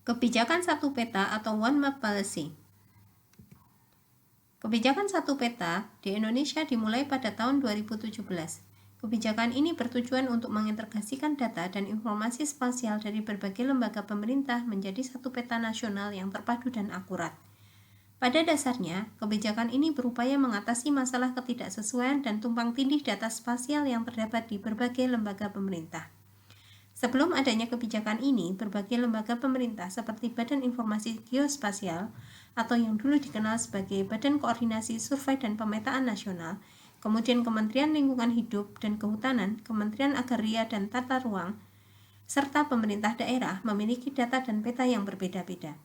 Kebijakan satu peta atau One Map Policy. Kebijakan satu peta di Indonesia dimulai pada tahun 2017. Kebijakan ini bertujuan untuk mengintegrasikan data dan informasi spasial dari berbagai lembaga pemerintah menjadi satu peta nasional yang terpadu dan akurat. Pada dasarnya, kebijakan ini berupaya mengatasi masalah ketidaksesuaian dan tumpang tindih data spasial yang terdapat di berbagai lembaga pemerintah. Sebelum adanya kebijakan ini, berbagai lembaga pemerintah seperti Badan Informasi Geospasial atau yang dulu dikenal sebagai Badan Koordinasi Survei dan Pemetaan Nasional, kemudian Kementerian Lingkungan Hidup dan Kehutanan, Kementerian Agraria dan Tata Ruang, serta pemerintah daerah memiliki data dan peta yang berbeda-beda.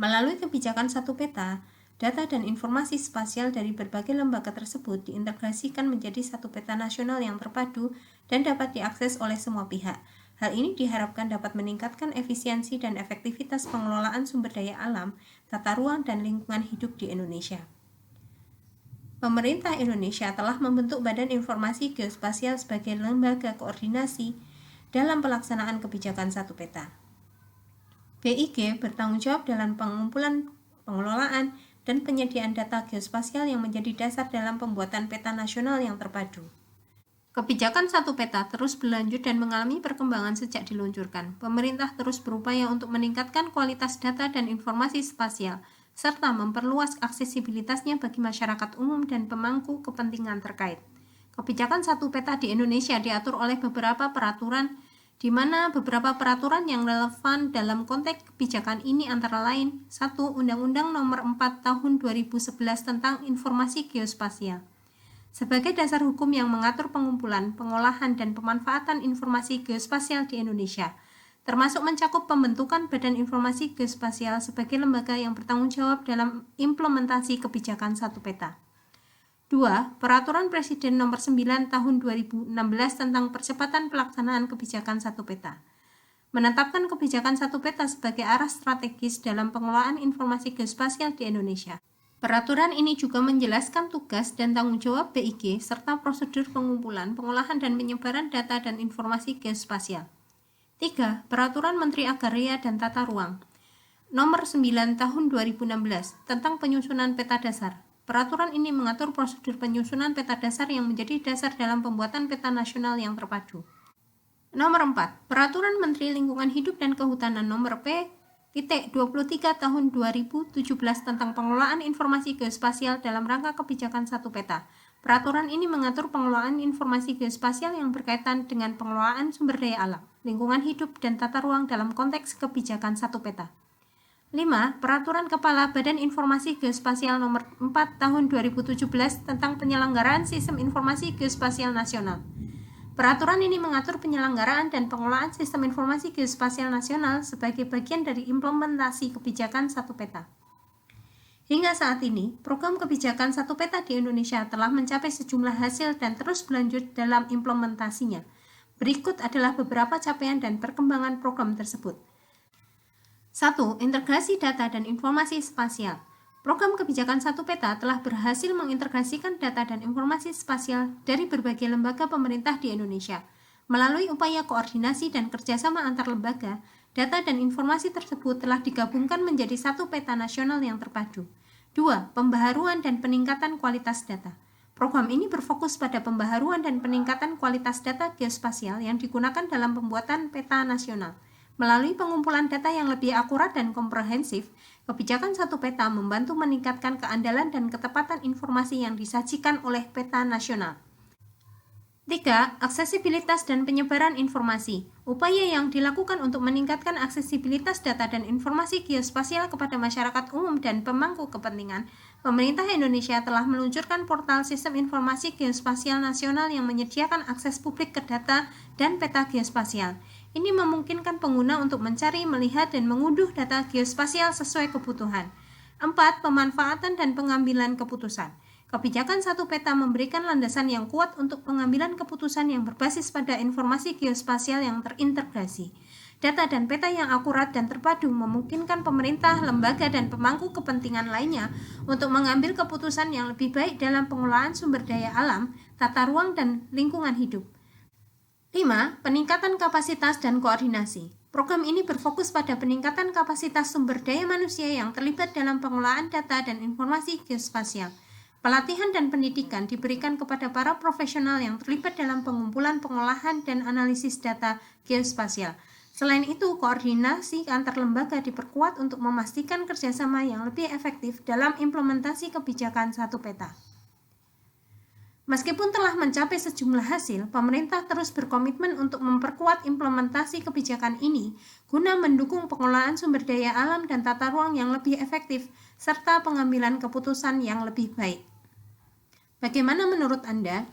Melalui kebijakan satu peta, data dan informasi spasial dari berbagai lembaga tersebut diintegrasikan menjadi satu peta nasional yang terpadu dan dapat diakses oleh semua pihak. Hal ini diharapkan dapat meningkatkan efisiensi dan efektivitas pengelolaan sumber daya alam, tata ruang, dan lingkungan hidup di Indonesia. Pemerintah Indonesia telah membentuk Badan Informasi Geospasial sebagai lembaga koordinasi dalam pelaksanaan kebijakan satu peta. BIG bertanggung jawab dalam pengumpulan, pengelolaan, dan penyediaan data geospasial yang menjadi dasar dalam pembuatan peta nasional yang terpadu. Kebijakan satu peta terus berlanjut dan mengalami perkembangan sejak diluncurkan. Pemerintah terus berupaya untuk meningkatkan kualitas data dan informasi spasial, serta memperluas aksesibilitasnya bagi masyarakat umum dan pemangku kepentingan terkait. Kebijakan satu peta di Indonesia diatur oleh beberapa peraturan, di mana beberapa peraturan yang relevan dalam konteks kebijakan ini antara lain 1. Undang-Undang Nomor 4 Tahun 2011 tentang Informasi Geospasial sebagai dasar hukum yang mengatur pengumpulan, pengolahan, dan pemanfaatan informasi geospasial di Indonesia, termasuk mencakup pembentukan Badan Informasi Geospasial sebagai lembaga yang bertanggung jawab dalam implementasi kebijakan satu peta. 2. Peraturan Presiden Nomor 9 Tahun 2016 tentang percepatan pelaksanaan kebijakan satu peta. Menetapkan kebijakan satu peta sebagai arah strategis dalam pengelolaan informasi geospasial di Indonesia. Peraturan ini juga menjelaskan tugas dan tanggung jawab BIG serta prosedur pengumpulan, pengolahan, dan penyebaran data dan informasi geospasial. 3. Peraturan Menteri Agraria dan Tata Ruang Nomor 9 Tahun 2016 tentang penyusunan peta dasar. Peraturan ini mengatur prosedur penyusunan peta dasar yang menjadi dasar dalam pembuatan peta nasional yang terpadu. Nomor 4. Peraturan Menteri Lingkungan Hidup dan Kehutanan Nomor P-23 Tahun 2017 tentang pengelolaan informasi geospasial dalam rangka kebijakan satu peta. Peraturan ini mengatur pengelolaan informasi geospasial yang berkaitan dengan pengelolaan sumber daya alam, lingkungan hidup, dan tata ruang dalam konteks kebijakan satu peta. 5. Peraturan Kepala Badan Informasi Geospasial Nomor 4 Tahun 2017 tentang penyelenggaraan Sistem Informasi Geospasial Nasional. Peraturan ini mengatur penyelenggaraan dan pengelolaan Sistem Informasi Geospasial Nasional sebagai bagian dari implementasi kebijakan satu peta. Hingga saat ini, program kebijakan satu peta di Indonesia telah mencapai sejumlah hasil dan terus berlanjut dalam implementasinya. Berikut adalah beberapa capaian dan perkembangan program tersebut. 1. Integrasi data dan informasi spasial. Program kebijakan satu peta telah berhasil mengintegrasikan data dan informasi spasial dari berbagai lembaga pemerintah di Indonesia. Melalui upaya koordinasi dan kerjasama antar lembaga, data dan informasi tersebut telah digabungkan menjadi satu peta nasional yang terpadu. 2. Pembaharuan dan peningkatan kualitas data. Program ini berfokus pada pembaharuan dan peningkatan kualitas data geospasial yang digunakan dalam pembuatan peta nasional. Melalui pengumpulan data yang lebih akurat dan komprehensif, kebijakan satu peta membantu meningkatkan keandalan dan ketepatan informasi yang disajikan oleh peta nasional. 3. Aksesibilitas dan penyebaran informasi. Upaya yang dilakukan untuk meningkatkan aksesibilitas data dan informasi geospasial kepada masyarakat umum dan pemangku kepentingan, pemerintah Indonesia telah meluncurkan portal Sistem Informasi Geospasial Nasional yang menyediakan akses publik ke data dan peta geospasial. Ini memungkinkan pengguna untuk mencari, melihat, dan mengunduh data geospasial sesuai kebutuhan. 4. Pemanfaatan dan pengambilan keputusan. Kebijakan satu peta memberikan landasan yang kuat untuk pengambilan keputusan yang berbasis pada informasi geospasial yang terintegrasi. Data dan peta yang akurat dan terpadu memungkinkan pemerintah, lembaga, dan pemangku kepentingan lainnya untuk mengambil keputusan yang lebih baik dalam pengelolaan sumber daya alam, tata ruang, dan lingkungan hidup. 5. Peningkatan kapasitas dan koordinasi. Program ini berfokus pada peningkatan kapasitas sumber daya manusia yang terlibat dalam pengolahan data dan informasi geospasial. Pelatihan dan pendidikan diberikan kepada para profesional yang terlibat dalam pengumpulan, pengolahan, dan analisis data geospasial. Selain itu, koordinasi antar lembaga diperkuat untuk memastikan kerjasama yang lebih efektif dalam implementasi kebijakan satu peta. Meskipun telah mencapai sejumlah hasil, pemerintah terus berkomitmen untuk memperkuat implementasi kebijakan ini guna mendukung pengelolaan sumber daya alam dan tata ruang yang lebih efektif serta pengambilan keputusan yang lebih baik. Bagaimana menurut Anda?